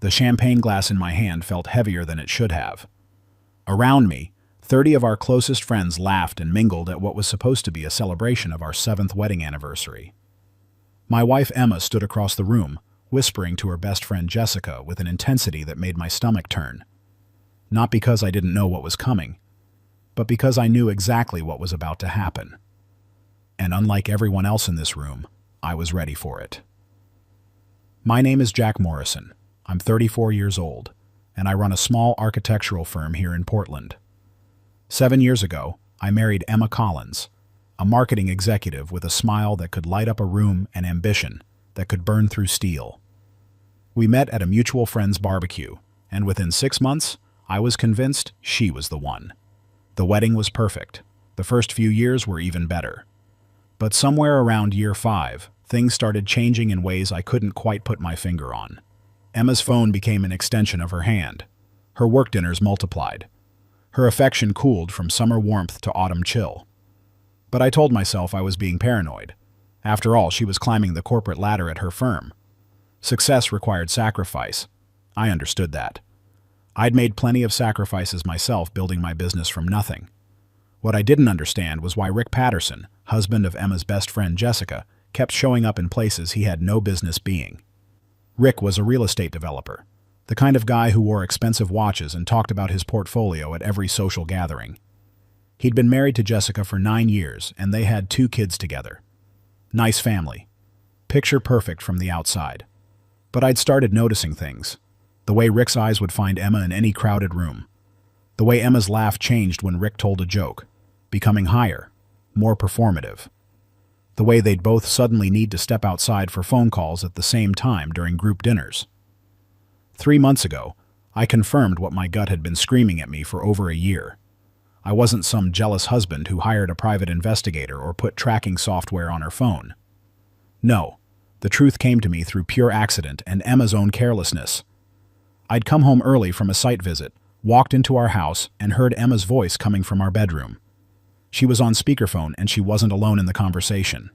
The champagne glass in my hand felt heavier than it should have. Around me, 30 of our closest friends laughed and mingled at what was supposed to be a celebration of our 7th wedding anniversary. My wife Emma stood across the room, whispering to her best friend Jessica with an intensity that made my stomach turn. Not because I didn't know what was coming, but because I knew exactly what was about to happen. And unlike everyone else in this room, I was ready for it. My name is Jack Morrison. I'm 34 years old, and I run a small architectural firm here in Portland. 7 years ago, I married Emma Collins, a marketing executive with a smile that could light up a room and ambition that could burn through steel. We met at a mutual friend's barbecue, and within 6 months, I was convinced she was the one. The wedding was perfect. The first few years were even better. But somewhere around year 5, things started changing in ways I couldn't quite put my finger on. Emma's phone became an extension of her hand. Her work dinners multiplied. Her affection cooled from summer warmth to autumn chill. But I told myself I was being paranoid. After all, she was climbing the corporate ladder at her firm. Success required sacrifice. I understood that. I'd made plenty of sacrifices myself building my business from nothing. What I didn't understand was why Rick Patterson, husband of Emma's best friend Jessica, kept showing up in places he had no business being. Rick was a real estate developer, the kind of guy who wore expensive watches and talked about his portfolio at every social gathering. He'd been married to Jessica for 9 years, and they had 2 kids together. Nice family. Picture perfect from the outside. But I'd started noticing things. The way Rick's eyes would find Emma in any crowded room. The way Emma's laugh changed when Rick told a joke, becoming higher, more performative. The way they'd both suddenly need to step outside for phone calls at the same time during group dinners. 3 months ago, I confirmed what my gut had been screaming at me for over a year. I wasn't some jealous husband who hired a private investigator or put tracking software on her phone. No, the truth came to me through pure accident and Emma's own carelessness. I'd come home early from a site visit, walked into our house, and heard Emma's voice coming from our bedroom. She was on speakerphone and she wasn't alone in the conversation.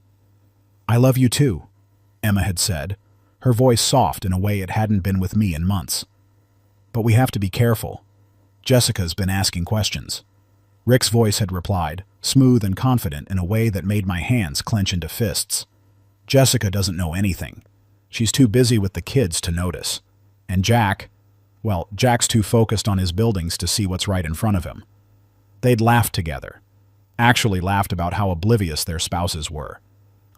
"I love you too," Emma had said, her voice soft in a way it hadn't been with me in months. "But we have to be careful. Jessica's been asking questions." Rick's voice had replied, smooth and confident in a way that made my hands clench into fists. "Jessica doesn't know anything. She's too busy with the kids to notice. And Jack's too focused on his buildings to see what's right in front of him." They'd laughed together. Actually laughed about how oblivious their spouses were.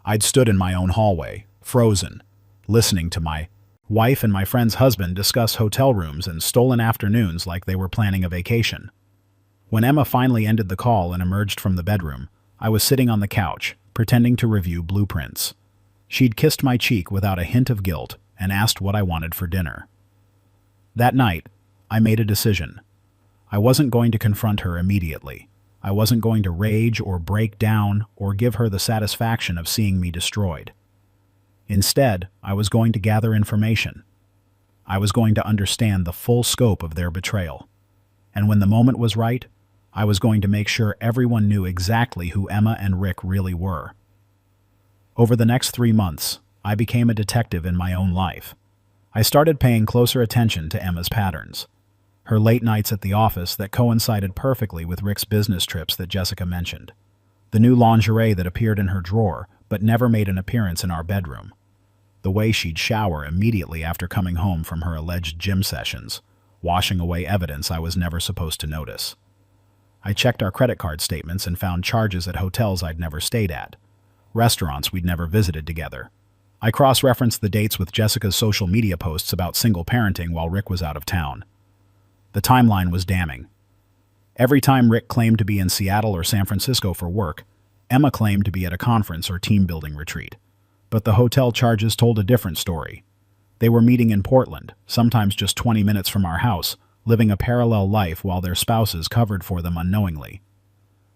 I'd stood in my own hallway, frozen, listening to my wife and my friend's husband discuss hotel rooms and stolen afternoons like they were planning a vacation. When Emma finally ended the call and emerged from the bedroom, I was sitting on the couch, pretending to review blueprints. She'd kissed my cheek without a hint of guilt and asked what I wanted for dinner. That night, I made a decision. I wasn't going to confront her immediately. I wasn't going to rage or break down or give her the satisfaction of seeing me destroyed. Instead, I was going to gather information. I was going to understand the full scope of their betrayal. And when the moment was right, I was going to make sure everyone knew exactly who Emma and Rick really were. Over the next 3 months, I became a detective in my own life. I started paying closer attention to Emma's patterns. Her late nights at the office that coincided perfectly with Rick's business trips that Jessica mentioned. The new lingerie that appeared in her drawer but never made an appearance in our bedroom. The way she'd shower immediately after coming home from her alleged gym sessions, washing away evidence I was never supposed to notice. I checked our credit card statements and found charges at hotels I'd never stayed at, restaurants we'd never visited together. I cross-referenced the dates with Jessica's social media posts about single parenting while Rick was out of town. The timeline was damning. Every time Rick claimed to be in Seattle or San Francisco for work, Emma claimed to be at a conference or team-building retreat. But the hotel charges told a different story. They were meeting in Portland, sometimes just 20 minutes from our house, living a parallel life while their spouses covered for them unknowingly.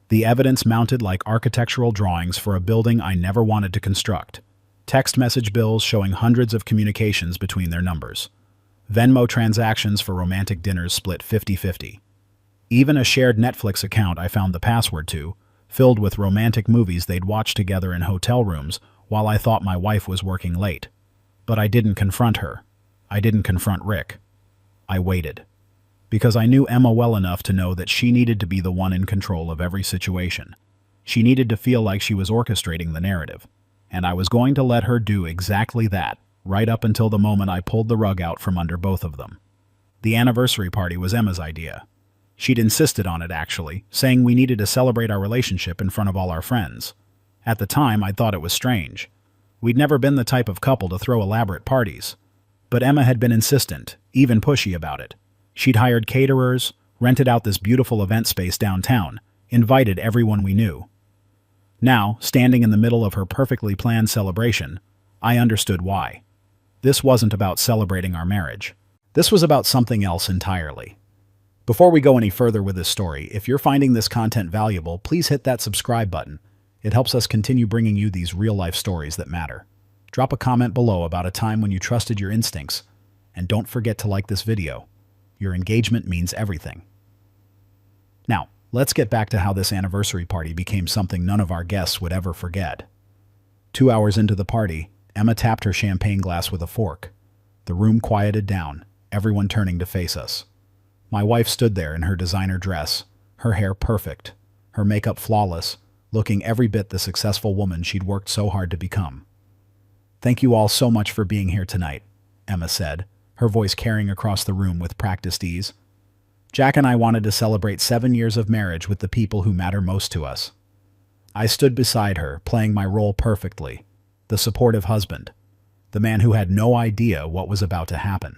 The evidence mounted like architectural drawings for a building I never wanted to construct. Text message bills showing hundreds of communications between their numbers. Venmo transactions for romantic dinners split 50-50. Even a shared Netflix account I found the password to, filled with romantic movies they'd watched together in hotel rooms while I thought my wife was working late. But I didn't confront her. I didn't confront Rick. I waited. Because I knew Emma well enough to know that she needed to be the one in control of every situation. She needed to feel like she was orchestrating the narrative. And I was going to let her do exactly that, right up until the moment I pulled the rug out from under both of them. The anniversary party was Emma's idea. She'd insisted on it, actually, saying we needed to celebrate our relationship in front of all our friends. At the time, I thought it was strange. We'd never been the type of couple to throw elaborate parties. But Emma had been insistent, even pushy about it. She'd hired caterers, rented out this beautiful event space downtown, invited everyone we knew. Now, standing in the middle of her perfectly planned celebration, I understood why. This wasn't about celebrating our marriage. This was about something else entirely. Before we go any further with this story, if you're finding this content valuable, please hit that subscribe button. It helps us continue bringing you these real-life stories that matter. Drop a comment below about a time when you trusted your instincts, and don't forget to like this video. Your engagement means everything. Now, let's get back to how this anniversary party became something none of our guests would ever forget. 2 hours into the party, Emma tapped her champagne glass with a fork. The room quieted down, everyone turning to face us. My wife stood there in her designer dress, her hair perfect, her makeup flawless, looking every bit the successful woman she'd worked so hard to become. "Thank you all so much for being here tonight," Emma said, her voice carrying across the room with practiced ease. "Jack and I wanted to celebrate 7 years of marriage with the people who matter most to us." I stood beside her, playing my role perfectly, the supportive husband, the man who had no idea what was about to happen.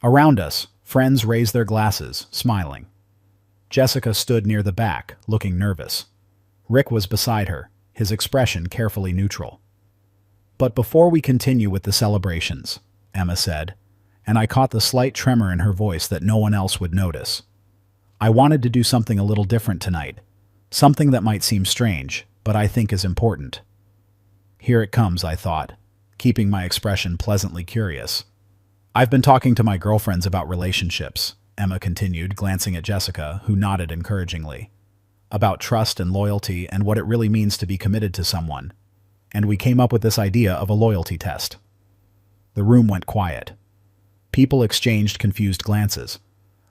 Around us, friends raised their glasses, smiling. Jessica stood near the back, looking nervous. Rick was beside her, his expression carefully neutral. "But before we continue with the celebrations," Emma said, and I caught the slight tremor in her voice that no one else would notice. "I wanted to do something a little different tonight, something that might seem strange, but I think is important." Here it comes, I thought, keeping my expression pleasantly curious. "I've been talking to my girlfriends about relationships," Emma continued, glancing at Jessica, who nodded encouragingly. "About trust and loyalty and what it really means to be committed to someone. And we came up with this idea of a loyalty test." The room went quiet. People exchanged confused glances.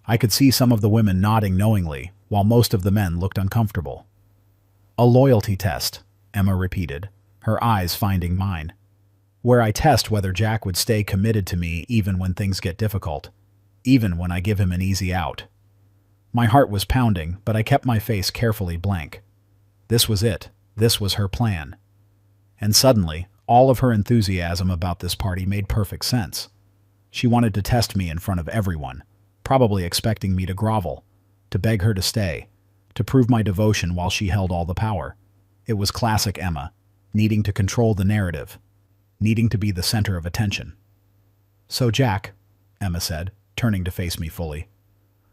I could see some of the women nodding knowingly, while most of the men looked uncomfortable. "A loyalty test," Emma repeated, her eyes finding mine. "Where I test whether Jack would stay committed to me even when things get difficult, even when I give him an easy out." My heart was pounding, but I kept my face carefully blank. This was it. This was her plan. And suddenly, all of her enthusiasm about this party made perfect sense. She wanted to test me in front of everyone, probably expecting me to grovel, to beg her to stay, to prove my devotion while she held all the power. It was classic Emma, needing to control the narrative, needing to be the center of attention. "So Jack," Emma said, turning to face me fully.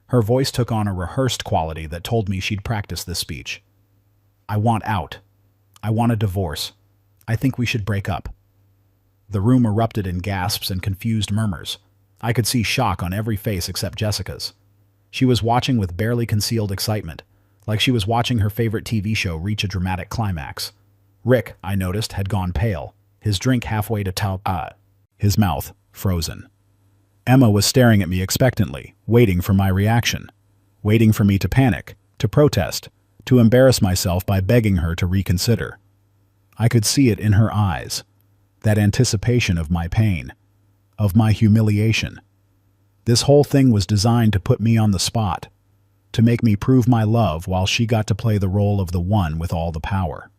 Her voice took on a rehearsed quality that told me she'd practiced this speech. "I want out. I want a divorce. I think we should break up." The room erupted in gasps and confused murmurs. I could see shock on every face except Jessica's. She was watching with barely concealed excitement, like she was watching her favorite TV show reach a dramatic climax. Rick, I noticed, had gone pale, his drink halfway to his mouth frozen. Emma was staring at me expectantly, waiting for my reaction, waiting for me to panic, to protest, to embarrass myself by begging her to reconsider. I could see it in her eyes, that anticipation of my pain, of my humiliation. This whole thing was designed to put me on the spot, to make me prove my love while she got to play the role of the one with all the power.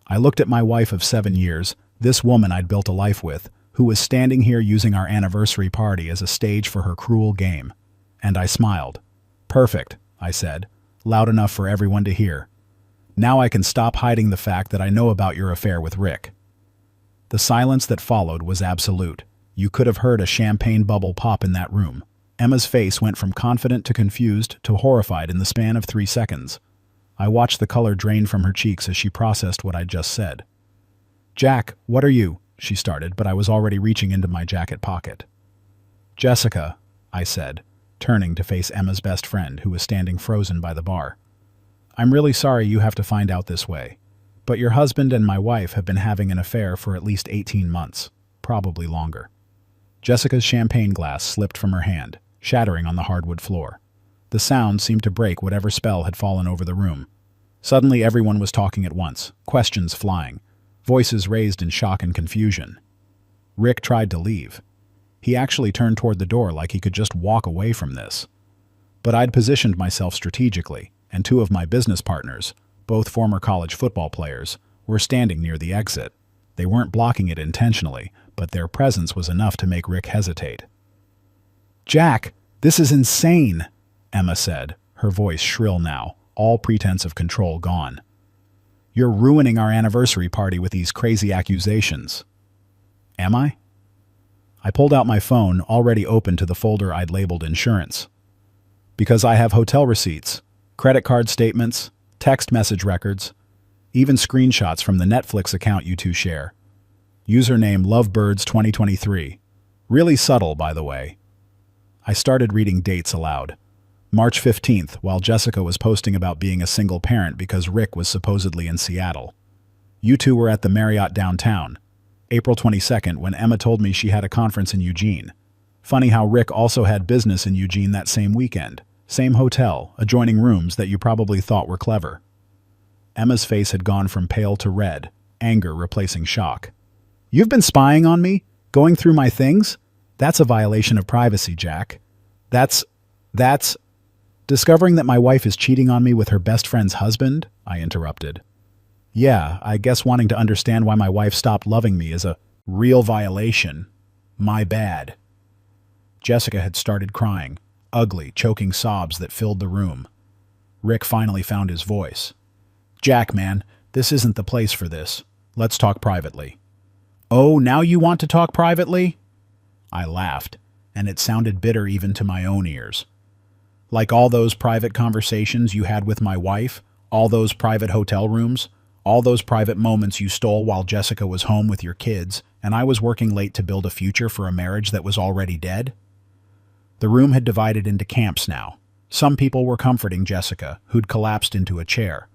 I looked at my wife of 7 years, this woman I'd built a life with, who was standing here using our anniversary party as a stage for her cruel game. And I smiled. "Perfect," I said, loud enough for everyone to hear. "Now I can stop hiding the fact that I know about your affair with Rick." The silence that followed was absolute. You could have heard a champagne bubble pop in that room. Emma's face went from confident to confused to horrified in the span of 3 seconds. I watched the color drain from her cheeks as she processed what I'd just said. "Jack, what are you?" she started, but I was already reaching into my jacket pocket. "Jessica," I said, turning to face Emma's best friend, who was standing frozen by the bar. "I'm really sorry you have to find out this way, but your husband and my wife have been having an affair for at least 18 months, probably longer." Jessica's champagne glass slipped from her hand, shattering on the hardwood floor. The sound seemed to break whatever spell had fallen over the room. Suddenly everyone was talking at once, questions flying, voices raised in shock and confusion. Rick tried to leave. He actually turned toward the door like he could just walk away from this. But I'd positioned myself strategically, and two of my business partners, both former college football players, were standing near the exit. They weren't blocking it intentionally, but their presence was enough to make Rick hesitate. "Jack, this is insane," Emma said, her voice shrill now, all pretense of control gone. "You're ruining our anniversary party with these crazy accusations." "Am I?" I pulled out my phone, already open to the folder I'd labeled insurance. "Because I have hotel receipts, credit card statements, text message records, even screenshots from the Netflix account you two share. Username Lovebirds2023. Really subtle, by the way." I started reading dates aloud. March 15th, while Jessica was posting about being a single parent because Rick was supposedly in Seattle. You two were at the Marriott downtown. April 22nd, when Emma told me she had a conference in Eugene. Funny how Rick also had business in Eugene that same weekend. Same hotel, adjoining rooms that you probably thought were clever. Emma's face had gone from pale to red, anger replacing shock. "You've been spying on me? Going through my things? That's a violation of privacy, Jack. That's... Discovering that my wife is cheating on me with her best friend's husband?" I interrupted. "Yeah, I guess wanting to understand why my wife stopped loving me is a real violation. My bad." Jessica had started crying, ugly, choking sobs that filled the room. Rick finally found his voice. "Jack, man, this isn't the place for this. Let's talk privately." "Oh, now you want to talk privately?" I laughed, and it sounded bitter even to my own ears. "Like all those private conversations you had with my wife, all those private hotel rooms, all those private moments you stole while Jessica was home with your kids, and I was working late to build a future for a marriage that was already dead?" The room had divided into camps now. Some people were comforting Jessica, who'd collapsed into a chair.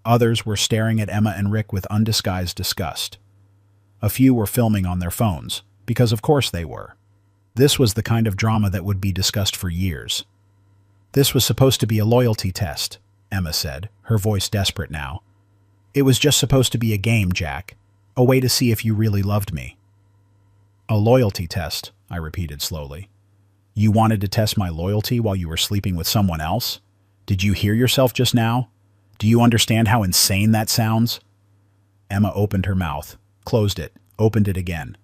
Others were staring at Emma and Rick with undisguised disgust. A few were filming on their phones, because of course they were. This was the kind of drama that would be discussed for years. "This was supposed to be a loyalty test," Emma said, her voice desperate now. "It was just supposed to be a game, Jack. A way to see if you really loved me." "A loyalty test," I repeated slowly. "You wanted to test my loyalty while you were sleeping with someone else? Did you hear yourself just now? Do you understand how insane that sounds?" Emma opened her mouth, closed it, opened it again.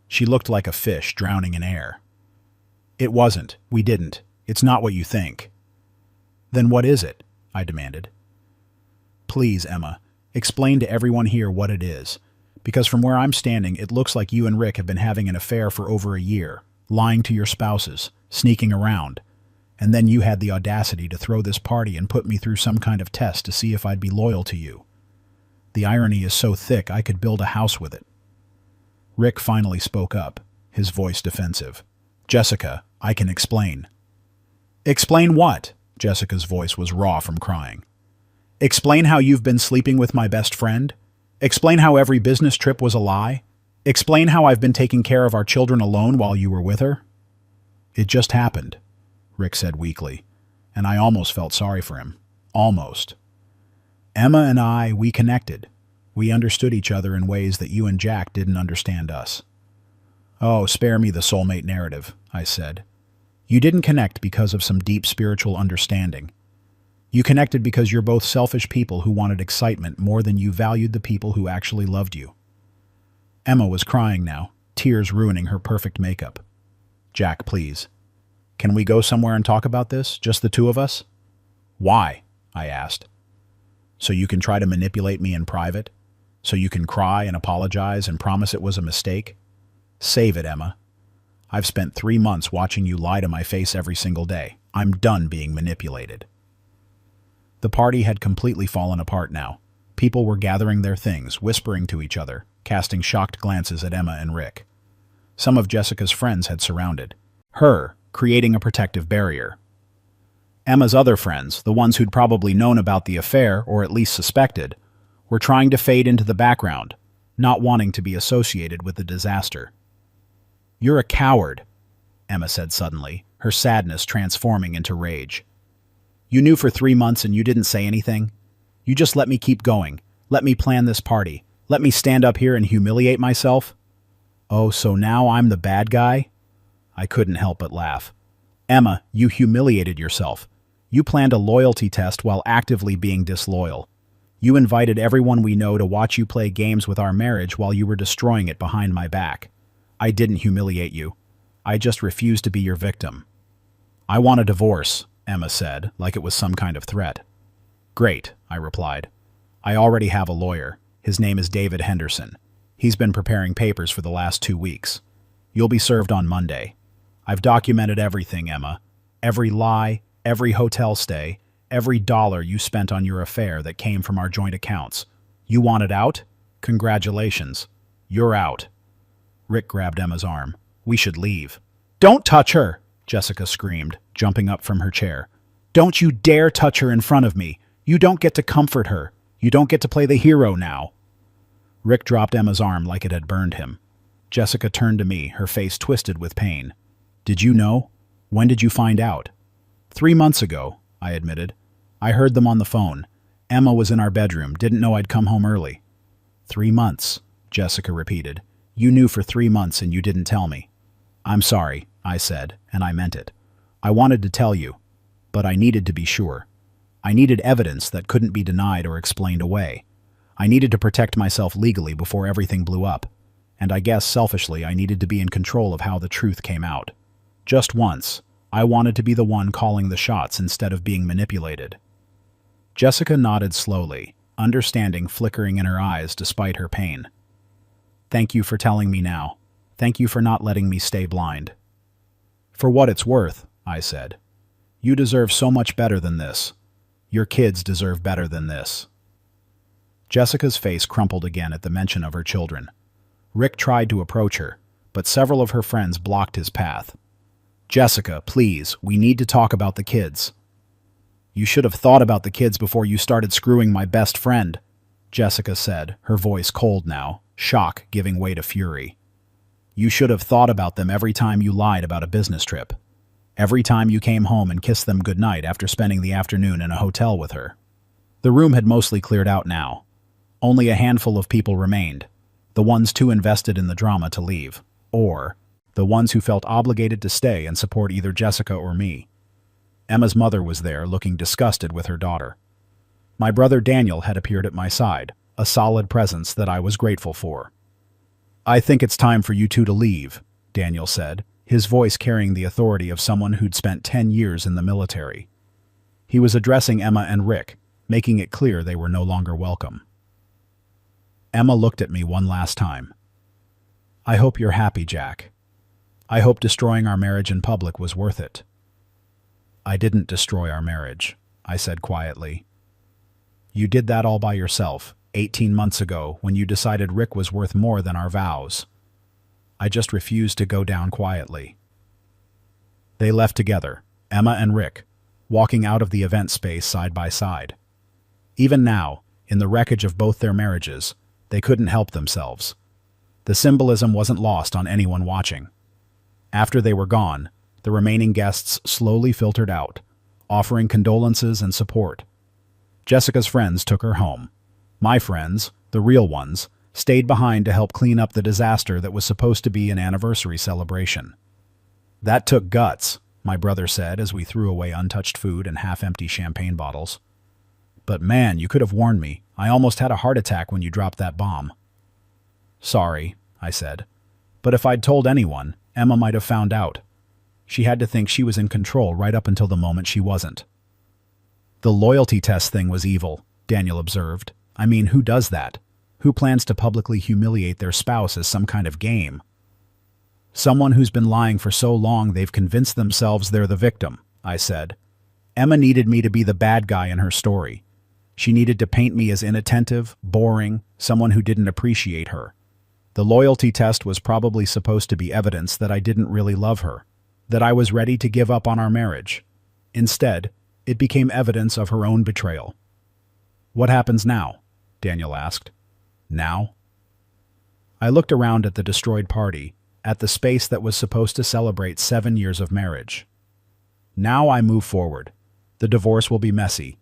She looked like a fish drowning in air. "It wasn't. We didn't. It's not what you think." "Then what is it?" I demanded. "Please, Emma, explain to everyone here what it is. Because from where I'm standing, it looks like you and Rick have been having an affair for over a year, lying to your spouses, sneaking around. And then you had the audacity to throw this party and put me through some kind of test to see if I'd be loyal to you. The irony is so thick I could build a house with it." Rick finally spoke up, his voice defensive. "Jessica, I can explain." "Explain what?" Jessica's voice was raw from crying. "Explain how you've been sleeping with my best friend? Explain how every business trip was a lie? Explain how I've been taking care of our children alone while you were with her?" "It just happened," Rick said weakly, and I almost felt sorry for him. Almost. "Emma and I, we connected. We understood each other in ways that you and Jack didn't understand us." "Oh, spare me the soulmate narrative," I said. "You didn't connect because of some deep spiritual understanding. You connected because you're both selfish people who wanted excitement more than you valued the people who actually loved you." Emma was crying now, tears ruining her perfect makeup. "Jack, please. Can we go somewhere and talk about this, just the two of us?" "Why?" I asked. "So you can try to manipulate me in private? So you can cry and apologize and promise it was a mistake? Save it, Emma. I've spent 3 months watching you lie to my face every single day. I'm done being manipulated." The party had completely fallen apart now. People were gathering their things, whispering to each other, casting shocked glances at Emma and Rick. Some of Jessica's friends had surrounded her, creating a protective barrier. Emma's other friends, the ones who'd probably known about the affair, or at least suspected, were trying to fade into the background, not wanting to be associated with the disaster. "You're a coward," Emma said suddenly, her sadness transforming into rage. You knew for 3 months and you didn't say anything? You just let me keep going, let me plan this party, let me stand up here and humiliate myself? Oh, so now I'm the bad guy? I couldn't help but laugh. Emma, you humiliated yourself. You planned a loyalty test while actively being disloyal. You invited everyone we know to watch you play games with our marriage while you were destroying it behind my back. I didn't humiliate you. I just refused to be your victim. I want a divorce, Emma said, like it was some kind of threat. Great, I replied. I already have a lawyer. His name is David Henderson. He's been preparing papers for the last 2 weeks. You'll be served on Monday. I've documented everything, Emma. Every lie, every hotel stay, every dollar you spent on your affair that came from our joint accounts. You want it out? Congratulations. You're out. Rick grabbed Emma's arm. We should leave. Don't touch her, Jessica screamed, jumping up from her chair. Don't you dare touch her in front of me. You don't get to comfort her. You don't get to play the hero now. Rick dropped Emma's arm like it had burned him. Jessica turned to me, her face twisted with pain. Did you know? When did you find out? 3 months ago, I admitted. I heard them on the phone. Emma was in our bedroom, didn't know I'd come home early. 3 months, Jessica repeated. You knew for 3 months and you didn't tell me. I'm sorry, I said, and I meant it. I wanted to tell you, but I needed to be sure. I needed evidence that couldn't be denied or explained away. I needed to protect myself legally before everything blew up. And I guess, selfishly, I needed to be in control of how the truth came out. Just once, I wanted to be the one calling the shots instead of being manipulated. Jessica nodded slowly, understanding flickering in her eyes despite her pain. Thank you for telling me now. Thank you for not letting me stay blind. For what it's worth, I said. You deserve so much better than this. Your kids deserve better than this. Jessica's face crumpled again at the mention of her children. Rick tried to approach her, but several of her friends blocked his path. Jessica, please, we need to talk about the kids. You should have thought about the kids before you started screwing my best friend, Jessica said, her voice cold now, shock giving way to fury. You should have thought about them every time you lied about a business trip. Every time you came home and kissed them goodnight after spending the afternoon in a hotel with her. The room had mostly cleared out now. Only a handful of people remained, the ones too invested in the drama to leave, or the ones who felt obligated to stay and support either Jessica or me. Emma's mother was there, looking disgusted with her daughter. My brother Daniel had appeared at my side, a solid presence that I was grateful for. I think it's time for you two to leave, Daniel said, his voice carrying the authority of someone who'd spent 10 years in the military. He was addressing Emma and Rick, making it clear they were no longer welcome. Emma looked at me one last time. I hope you're happy, Jack. I hope destroying our marriage in public was worth it. I didn't destroy our marriage, I said quietly. You did that all by yourself, 18 months ago, when you decided Rick was worth more than our vows. I just refused to go down quietly. They left together, Emma and Rick, walking out of the event space side by side. Even now, in the wreckage of both their marriages, they couldn't help themselves. The symbolism wasn't lost on anyone watching. After they were gone, the remaining guests slowly filtered out, offering condolences and support. Jessica's friends took her home. My friends, the real ones, stayed behind to help clean up the disaster that was supposed to be an anniversary celebration. That took guts, my brother said as we threw away untouched food and half-empty champagne bottles. But man, you could have warned me. I almost had a heart attack when you dropped that bomb. Sorry, I said. But if I'd told anyone, Emma might have found out. She had to think she was in control right up until the moment she wasn't. The loyalty test thing was evil, Daniel observed. I mean, who does that? Who plans to publicly humiliate their spouse as some kind of game? Someone who's been lying for so long they've convinced themselves they're the victim, I said. Emma needed me to be the bad guy in her story. She needed to paint me as inattentive, boring, someone who didn't appreciate her. The loyalty test was probably supposed to be evidence that I didn't really love her, that I was ready to give up on our marriage. Instead, it became evidence of her own betrayal. What happens now? Daniel asked. Now? I looked around at the destroyed party, at the space that was supposed to celebrate 7 years of marriage. Now I move forward. The divorce will be messy.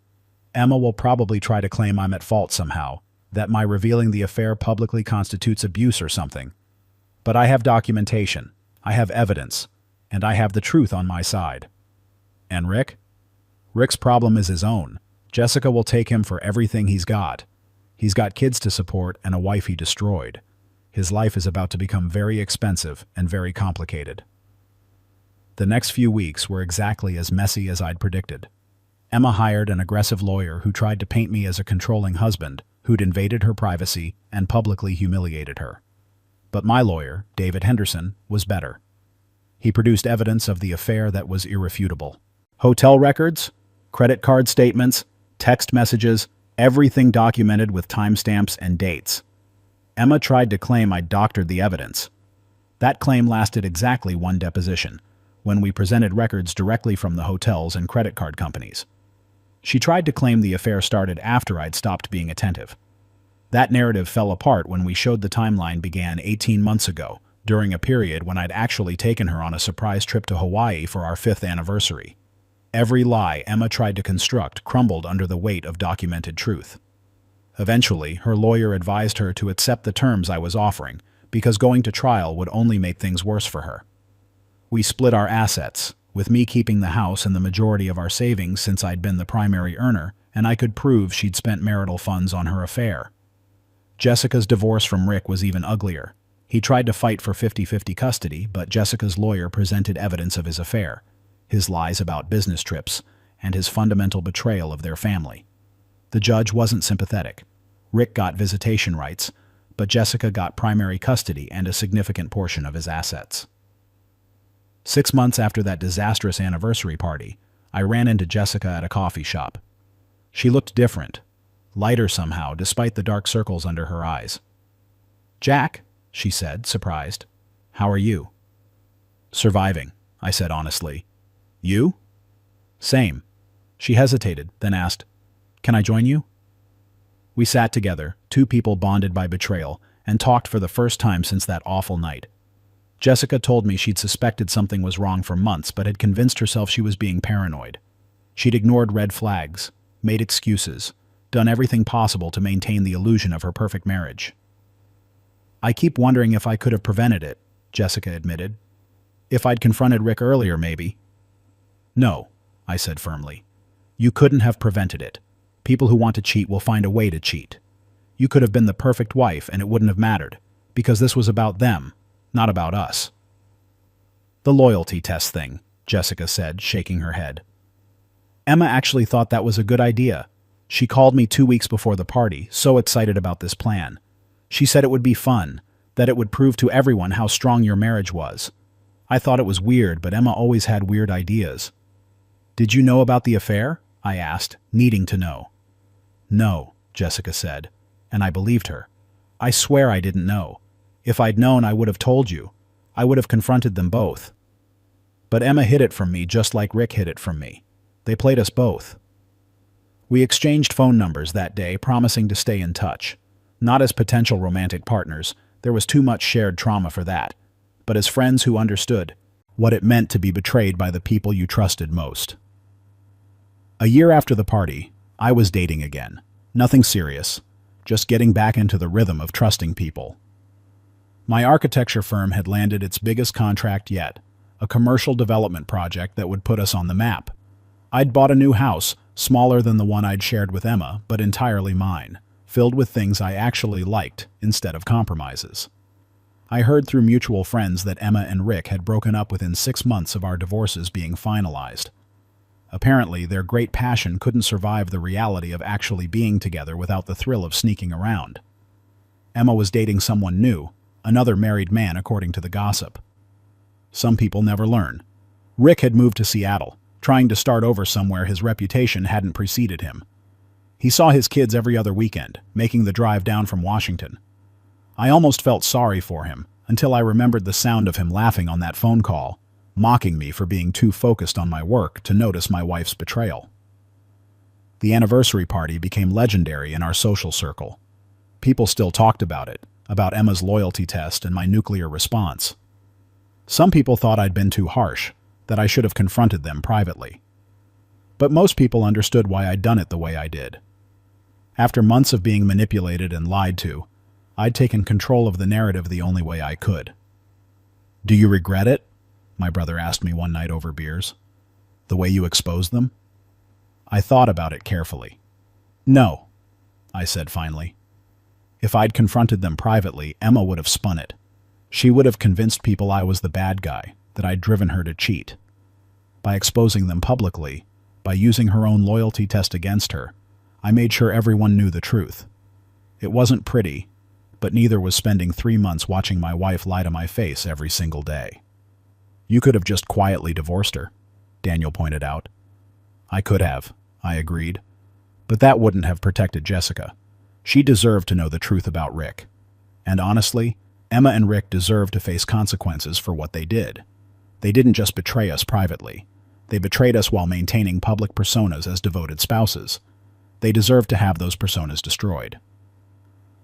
Emma will probably try to claim I'm at fault somehow, that my revealing the affair publicly constitutes abuse or something. But I have documentation, I have evidence, and I have the truth on my side. And Rick? Rick's problem is his own. Jessica will take him for everything he's got. He's got kids to support and a wife he destroyed. His life is about to become very expensive and very complicated. The next few weeks were exactly as messy as I'd predicted. Emma hired an aggressive lawyer who tried to paint me as a controlling husband who'd invaded her privacy and publicly humiliated her. But my lawyer, David Henderson, was better. He produced evidence of the affair that was irrefutable. Hotel records, credit card statements, text messages, everything documented with timestamps and dates. Emma tried to claim I'd doctored the evidence. That claim lasted exactly one deposition, when we presented records directly from the hotels and credit card companies. She tried to claim the affair started after I'd stopped being attentive. That narrative fell apart when we showed the timeline began 18 months ago, during a period when I'd actually taken her on a surprise trip to Hawaii for our 5th anniversary. Every lie Emma tried to construct crumbled under the weight of documented truth. Eventually, her lawyer advised her to accept the terms I was offering, because going to trial would only make things worse for her. We split our assets, with me keeping the house and the majority of our savings since I'd been the primary earner, and I could prove she'd spent marital funds on her affair. Jessica's divorce from Rick was even uglier. He tried to fight for 50-50 custody, but Jessica's lawyer presented evidence of his affair, his lies about business trips, and his fundamental betrayal of their family. The judge wasn't sympathetic. Rick got visitation rights, but Jessica got primary custody and a significant portion of his assets. 6 months after that disastrous anniversary party, I ran into Jessica at a coffee shop. She looked different, lighter somehow, despite the dark circles under her eyes. "Jack," she said, surprised. "How are you?" "Surviving," I said honestly. "You?" "Same." She hesitated, then asked, "Can I join you?" We sat together, two people bonded by betrayal, and talked for the first time since that awful night. Jessica told me she'd suspected something was wrong for months, but had convinced herself she was being paranoid. She'd ignored red flags, made excuses, done everything possible to maintain the illusion of her perfect marriage. "I keep wondering if I could have prevented it," Jessica admitted. "If I'd confronted Rick earlier, maybe." "No," I said firmly. "You couldn't have prevented it. People who want to cheat will find a way to cheat. You could have been the perfect wife and it wouldn't have mattered, because this was about them, not about us." "The loyalty test thing," Jessica said, shaking her head. "Emma actually thought that was a good idea. She called me 2 weeks before the party, so excited about this plan. She said it would be fun, that it would prove to everyone how strong your marriage was. I thought it was weird, but Emma always had weird ideas." "Did you know about the affair?" I asked, needing to know. "No," Jessica said, and I believed her. "I swear I didn't know. If I'd known, I would have told you. I would have confronted them both. But Emma hid it from me just like Rick hid it from me. They played us both." We exchanged phone numbers that day, promising to stay in touch. Not as potential romantic partners, there was too much shared trauma for that, but as friends who understood what it meant to be betrayed by the people you trusted most. A year after the party, I was dating again. Nothing serious, just getting back into the rhythm of trusting people. My architecture firm had landed its biggest contract yet, a commercial development project that would put us on the map. I'd bought a new house, smaller than the one I'd shared with Emma, but entirely mine, filled with things I actually liked instead of compromises. I heard through mutual friends that Emma and Rick had broken up within 6 months of our divorces being finalized. Apparently, their great passion couldn't survive the reality of actually being together without the thrill of sneaking around. Emma was dating someone new, another married man according to the gossip. Some people never learn. Rick had moved to Seattle, trying to start over somewhere his reputation hadn't preceded him. He saw his kids every other weekend, making the drive down from Washington. I almost felt sorry for him, until I remembered the sound of him laughing on that phone call, mocking me for being too focused on my work to notice my wife's betrayal. The anniversary party became legendary in our social circle. People still talked about it, about Emma's loyalty test and my nuclear response. Some people thought I'd been too harsh, that I should have confronted them privately. But most people understood why I'd done it the way I did. After months of being manipulated and lied to, I'd taken control of the narrative the only way I could. "Do you regret it?" my brother asked me one night over beers. "The way you exposed them?" I thought about it carefully. "No," I said finally. If I'd confronted them privately, Emma would have spun it. She would have convinced people I was the bad guy, that I'd driven her to cheat. By exposing them publicly, by using her own loyalty test against her, I made sure everyone knew the truth. It wasn't pretty, but neither was spending 3 months watching my wife lie to my face every single day. "You could have just quietly divorced her," Daniel pointed out. "I could have," I agreed. "But that wouldn't have protected Jessica. She deserved to know the truth about Rick. And honestly, Emma and Rick deserve to face consequences for what they did. They didn't just betray us privately. They betrayed us while maintaining public personas as devoted spouses. They deserve to have those personas destroyed."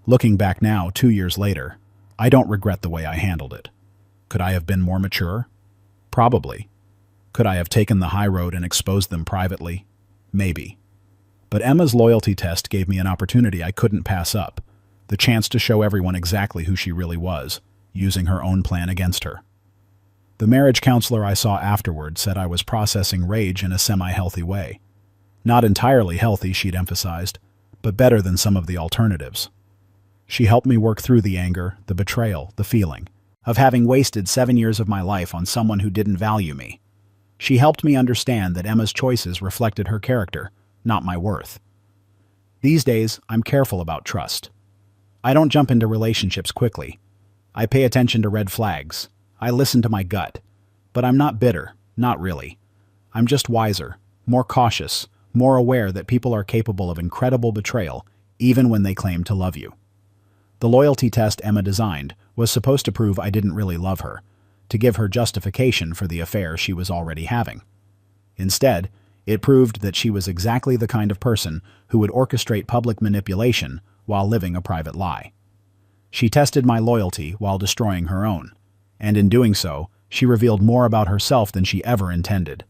Looking back now, 2 years later, I don't regret the way I handled it. Could I have been more mature? Probably. Could I have taken the high road and exposed them privately? Maybe. But Emma's loyalty test gave me an opportunity I couldn't pass up, the chance to show everyone exactly who she really was, using her own plan against her. The marriage counselor I saw afterward said I was processing rage in a semi-healthy way. Not entirely healthy, she'd emphasized, but better than some of the alternatives. She helped me work through the anger, the betrayal, the feeling of having wasted 7 years of my life on someone who didn't value me. She helped me understand that Emma's choices reflected her character, not my worth. These days, I'm careful about trust. I don't jump into relationships quickly. I pay attention to red flags. I listen to my gut. But I'm not bitter, not really. I'm just wiser, more cautious, more aware that people are capable of incredible betrayal, even when they claim to love you. The loyalty test Emma designed was supposed to prove I didn't really love her, to give her justification for the affair she was already having. Instead, it proved that she was exactly the kind of person who would orchestrate public manipulation while living a private lie. She tested my loyalty while destroying her own, and in doing so, she revealed more about herself than she ever intended.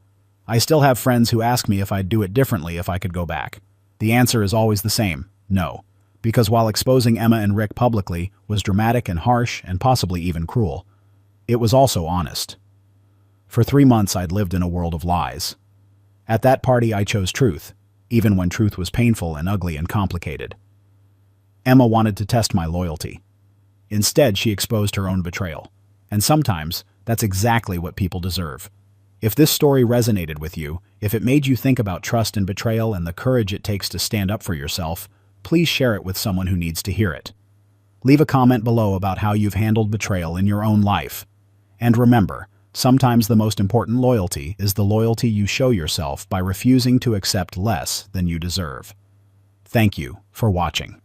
I still have friends who ask me if I'd do it differently if I could go back. The answer is always the same, no. Because while exposing Emma and Rick publicly was dramatic and harsh and possibly even cruel, it was also honest. For 3 months I'd lived in a world of lies. At that party I chose truth, even when truth was painful and ugly and complicated. Emma wanted to test my loyalty. Instead, she exposed her own betrayal. And sometimes, that's exactly what people deserve. If this story resonated with you, if it made you think about trust and betrayal and the courage it takes to stand up for yourself, please share it with someone who needs to hear it. Leave a comment below about how you've handled betrayal in your own life. And remember, sometimes the most important loyalty is the loyalty you show yourself by refusing to accept less than you deserve. Thank you for watching.